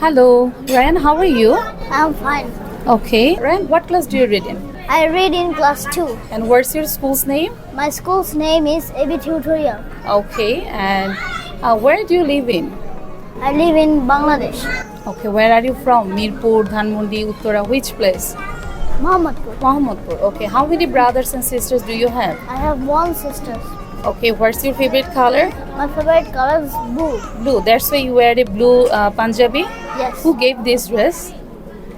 Hello, Ryan, how are you? I'm fine. Okay. Ryan, what class do you read in? I read in class 2. And what's your school's name? My school's name is AB Tutorial. Okay, and where do you live in? I live in Bangladesh, Okay, where are you from? Mirpur, Dhanmondi, Uttara, which place? Mohammadpur. Mohammadpur. Okay, how many brothers and sisters do you have? I have one sister. Okay, what's your favorite color? My favorite color is blue. Blue. That's why you wear a blue Punjabi. Yes. Who gave this dress?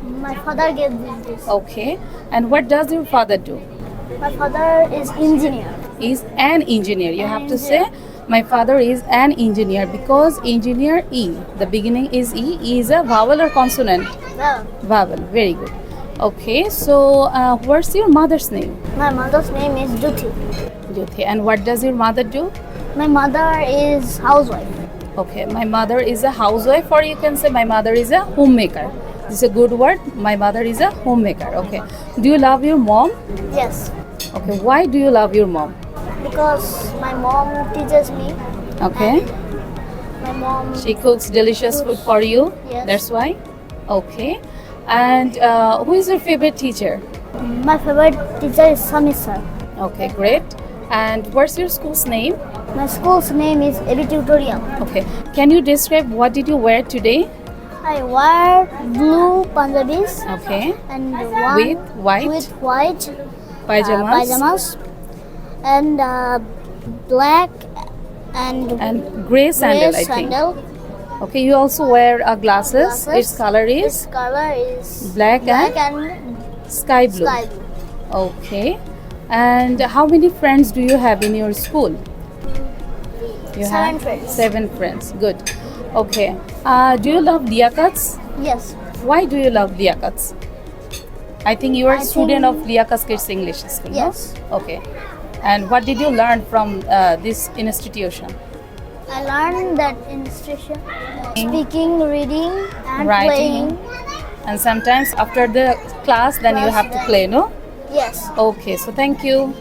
My father gave me this. Okay, and what does your father do? My father is engineer. Is an engineer. You have to say, Engineer. my father is an engineer because engineer E. The beginning is E. E is a vowel or consonant? Well, Vowel. Very good. Okay, so what's your mother's name? my mother's name is Jyoti. Jyoti. And what does your mother do? My mother is housewife. Okay, my mother is a housewife, or you can say my mother is a homemaker. This is a good word. My mother is a homemaker. Okay. Do you love your mom? Yes, Okay. Why do you love your mom? because my mom teaches me. Okay. My mom. She cooks delicious food for you. Yes. That's why. Okay. And who is your favorite teacher? My favorite teacher is Sami sir. Okay, great. And what's your school's name? My school's name is AB Tutorial. Okay. Can you describe what did you wear today? I wear blue Punjabis Okay. and one With white pajamas, pajamas and black and and gray sandal, gray I think. sandal. Okay. You also wear glasses. Glasses. Its color is Its color is black and and sky blue. sky blue. Okay. And how many friends do you have in your school? You 7 have friends. 7 friends. Good. Okay. Do you love Liakats? Yes, Why do you love Liakats? I think you are I a student of think- Liakat Kids English School. no? Yes. Okay. And what did you learn from this institution? I learned that institution speaking, reading, and Writing. playing. And sometimes after the class, then you have to play, no? Yes. Okay. So thank you.